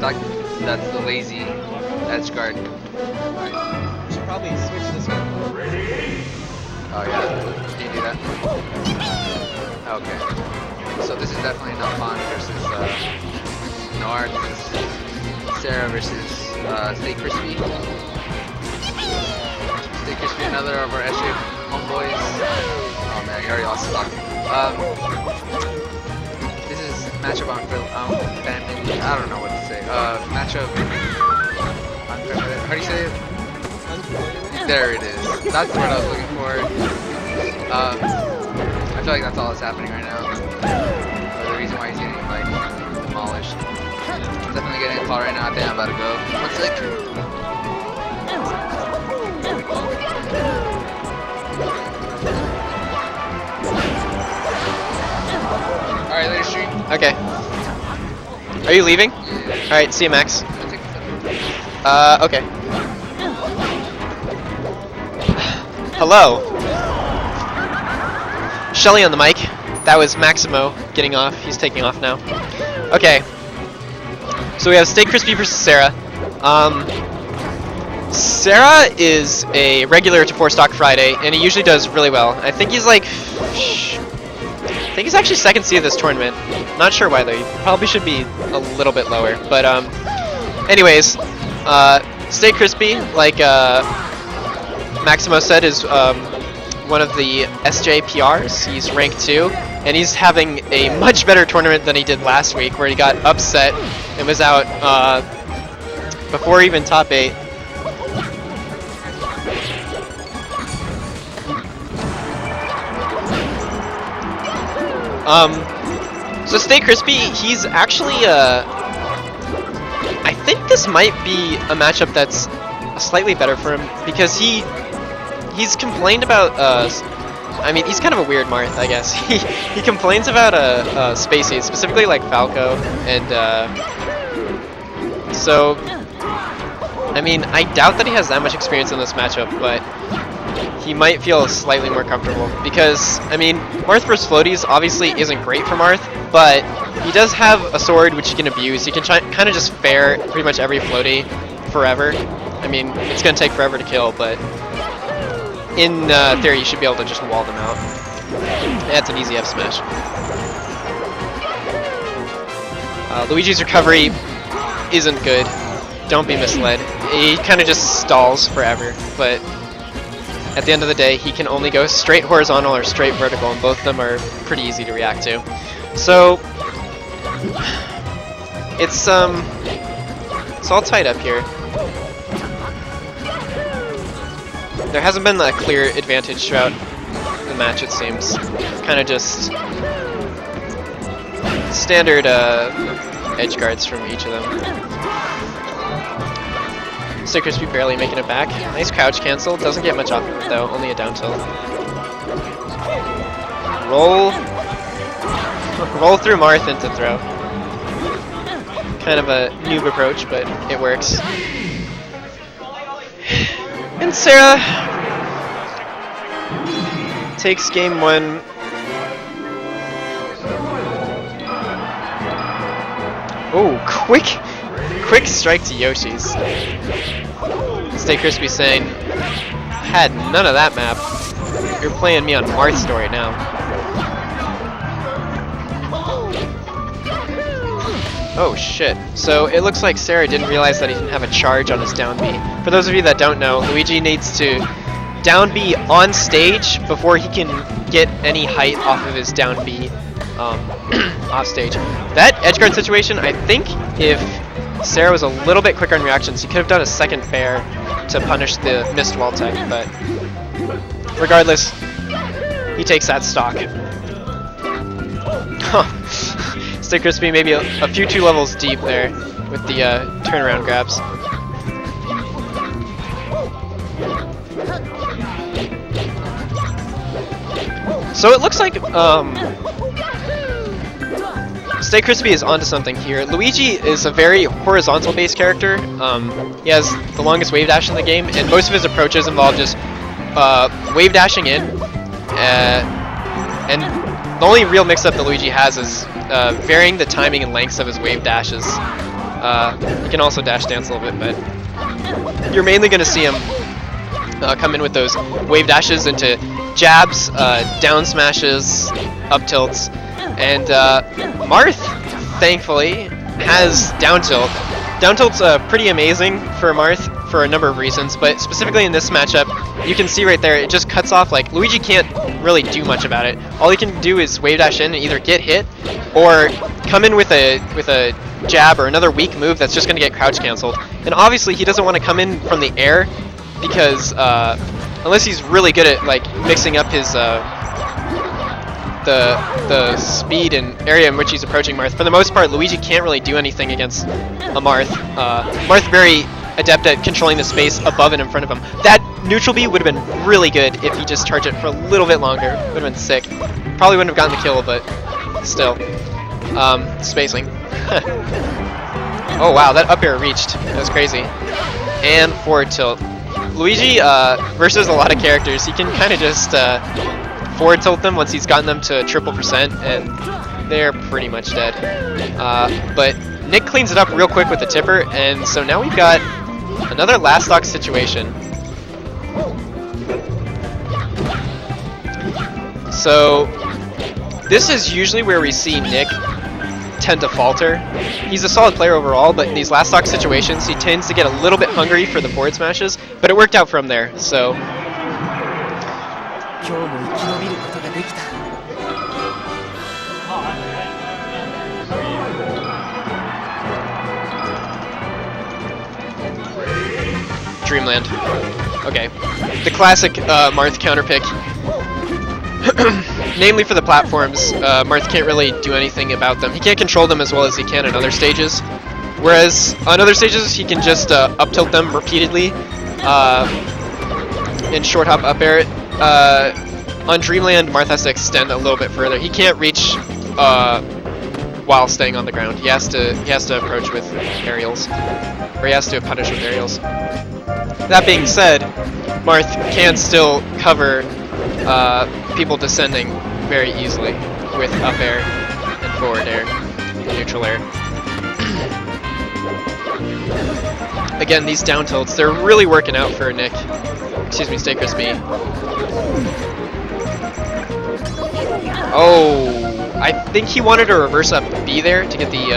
That's the lazy edge guard. We should probably switch this one. Oh yeah, can you do that? Okay. So this is definitely not fun versus Marth. This is Cera versus StayQrispy. StayQrispy, another of our SJ homeboys. Oh man, you already lost stock. This is matchup on family. I don't know what to say. Matchup. How do you say it? There it is. That's the word I was looking for. I feel like that's all that's happening right now. The reason why he's getting like demolished. Definitely getting a call right now. I think I'm about to go. 1 sec. Alright, later stream. Okay. Are you leaving? Yeah. Alright, see you, Max. I'll take the Okay. Hello. Shelly on the mic. That was Maximo getting off. He's taking off now. Okay. So we have StayQrispy versus Cera. Cera is a regular to 4-stock Friday, and he usually does really well. I think he's like... I think he's actually second seed of this tournament. Not sure why though. He probably should be a little bit lower. But anyways, StayQrispy, like Maximo said, is one of the SJPRs. He's rank 2, and he's having a much better tournament than he did last week, where he got upset and was out before even top 8. So StayQrispy, he's actually I think this might be a matchup that's slightly better for him, because he's complained about I mean, he's kind of a weird Marth, I guess. He complains about Spacey, specifically like Falco, and so I mean, I doubt that he has that much experience in this matchup, but he might feel slightly more comfortable, because I mean, Marth vs floaties obviously isn't great for Marth, but he does have a sword which he can abuse. He can kind of just fair pretty much every floaty forever. I mean, it's gonna take forever to kill, but in theory, you should be able to just wall them out. That's an easy F smash. Luigi's recovery isn't good. Don't be misled. He kind of just stalls forever, but at the end of the day, he can only go straight horizontal or straight vertical, and both of them are pretty easy to react to. So it's all tied up here. There hasn't been that clear advantage throughout the match, it seems. Kind of just standard edge guards from each of them. StayQrispy barely making it back. Nice crouch cancel. Doesn't get much off of it though, only a down tilt. Roll through Marth into throw. Kind of a noob approach, but it works. And Cera takes game 1. Oh, quick strike to Yoshi's. StayQrispy saying, had none of that map. You're playing me on Marth story now. Oh shit. So it looks like Cera didn't realize that he didn't have a charge on his down B. For those of you that don't know, Luigi needs to down B on stage before he can get any height off of his down B off stage. That edgeguard situation, I think if Cera was a little bit quicker on reactions, he could have done a second fair to punish the missed wall tech, but regardless, he takes that stock. StayQrispy maybe a few 2 levels deep there with the turnaround grabs. So it looks like StayQrispy is onto something here. Luigi is a very horizontal-based character. He has the longest wave dash in the game, and most of his approaches involve just wave dashing in. And the only real mix-up that Luigi has is varying the timing and lengths of his wave dashes. He can also dash dance a little bit, but you're mainly going to see him come in with those wave dashes into jabs, down smashes, up tilts, and Marth, thankfully, has down tilt. Down tilt's pretty amazing for Marth for a number of reasons, but specifically in this matchup, you can see right there, it just cuts off, like, Luigi can't really do much about it. All he can do is wave dash in and either get hit, or come in with a jab or another weak move that's just going to get crouch canceled. And obviously he doesn't want to come in from the air, because unless he's really good at, like, mixing up his the speed and area in which he's approaching Marth. For the most part, Luigi can't really do anything against a Marth. Marth very adept at controlling the space above and in front of him. That neutral B would have been really good if he just charged it for a little bit longer. Would have been sick. Probably wouldn't have gotten the kill, but still. Spacing. Oh wow, that up air reached. That was crazy. And forward tilt. Luigi, versus a lot of characters, he can kind of just forward tilt them once he's gotten them to 3%, and they're pretty much dead. But Nick cleans it up real quick with the tipper, and so now we've got another last stock situation. So this is usually where we see Nick tend to falter. He's a solid player overall, but in these last stock situations, he tends to get a little bit hungry for the forward smashes, but it worked out from there, so. Dreamland. Okay. The classic Marth counter pick. Namely for the platforms, Marth can't really do anything about them. He can't control them as well as he can in other stages. Whereas on other stages, he can just up tilt them repeatedly in short hop up air. On Dreamland, Marth has to extend a little bit further. He can't reach while staying on the ground. He has to approach with aerials, or he has to punish with aerials. That being said, Marth can still cover people descending very easily with up air and forward air and neutral air. Again, these down tilts, they're really working out for Nick. Excuse me, StayQrispy. Oh, I think he wanted to reverse up B there to get the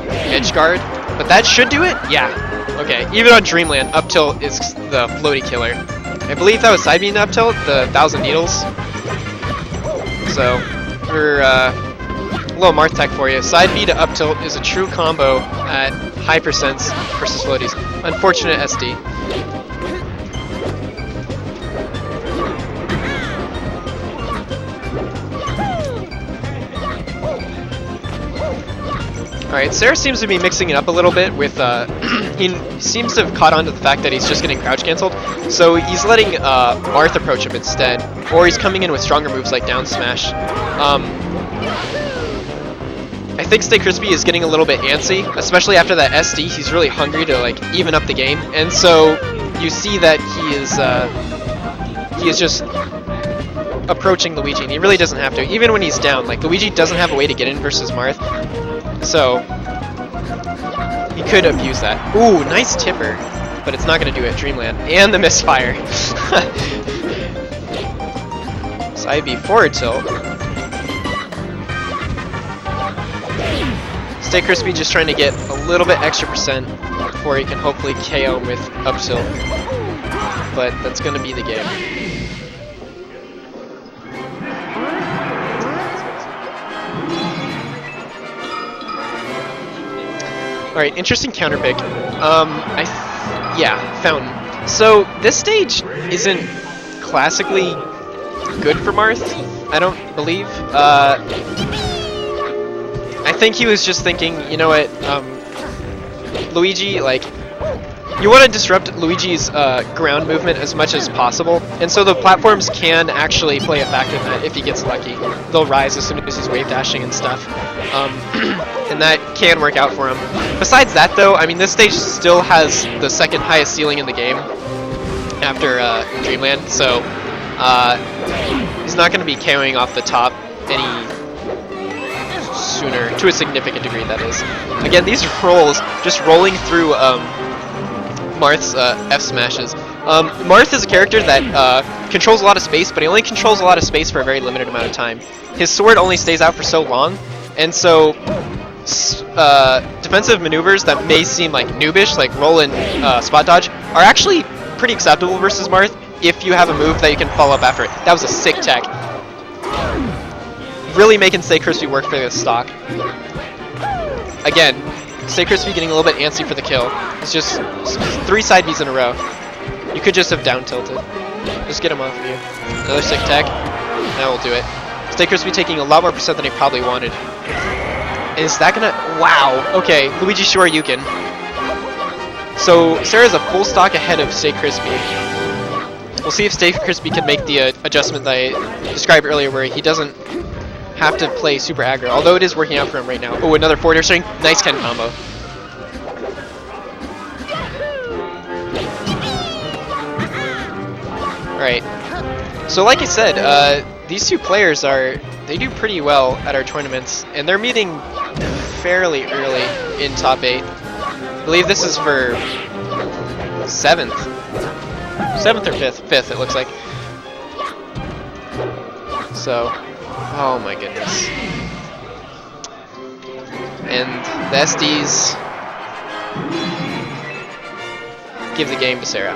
edge guard, but that should do it? Yeah. Okay, even on Dreamland, up tilt is the floaty killer. I believe that was side beam up tilt, the 1,000 needles. So, for a little Marth tech for you, side B to up tilt is a true combo at high percents versus floaties. Unfortunate SD. Alright, Cera seems to be mixing it up a little bit with, he seems to have caught on to the fact that he's just getting crouch cancelled, so he's letting Marth approach him instead, or he's coming in with stronger moves like down smash. I think StayQrispy is getting a little bit antsy, especially after that SD. He's really hungry to like even up the game, and so you see that he is just approaching Luigi, and he really doesn't have to, even when he's down. Like, Luigi doesn't have a way to get in versus Marth, so he could abuse that. Ooh, nice tipper, but it's not going to do it. Dreamland and the misfire. Side B forward tilt. StayQrispy just trying to get a little bit extra percent before he can hopefully KO him with up tilt, but that's going to be the game. Alright, interesting counter pick. Yeah, Fountain. So, this stage isn't classically good for Marth, I don't believe. I think he was just thinking, you know what, Luigi, like, you want to disrupt Luigi's ground movement as much as possible, and so the platforms can actually play a factor in that if he gets lucky. They'll rise as soon as he's wave dashing and stuff, and that can work out for him. Besides that though, I mean, this stage still has the second highest ceiling in the game after Dreamland, so he's not going to be KOing off the top any sooner, to a significant degree, that is. Again, these rolls, just rolling through Marth's F smashes. Marth is a character that controls a lot of space, but he only controls a lot of space for a very limited amount of time. His sword only stays out for so long, and so defensive maneuvers that may seem like noobish, like roll and spot dodge, are actually pretty acceptable versus Marth if you have a move that you can follow up after it. That was a sick tech. Really making StayQrispy work for this stock. Again, StayQrispy getting a little bit antsy for the kill. It's just 3 side Bs in a row. You could just have down tilted. Just get him off of you. Another sick tech. That will do it. StayQrispy taking a lot more percent than he probably wanted. Is that gonna... Wow. Okay, Luigi Shoryuken. So, Cera's a full stock ahead of StayQrispy. We'll see if StayQrispy can make the adjustment that I described earlier where he doesn't have to play super aggro, although it is working out for him right now. Oh, another forward air string. Nice Ken combo. Alright. So like I said, these two players they do pretty well at our tournaments, and they're meeting fairly early in top 8. I believe this is for 7th or 5th. 5th, it looks like. So, oh my goodness. And the SDs give the game to Cera.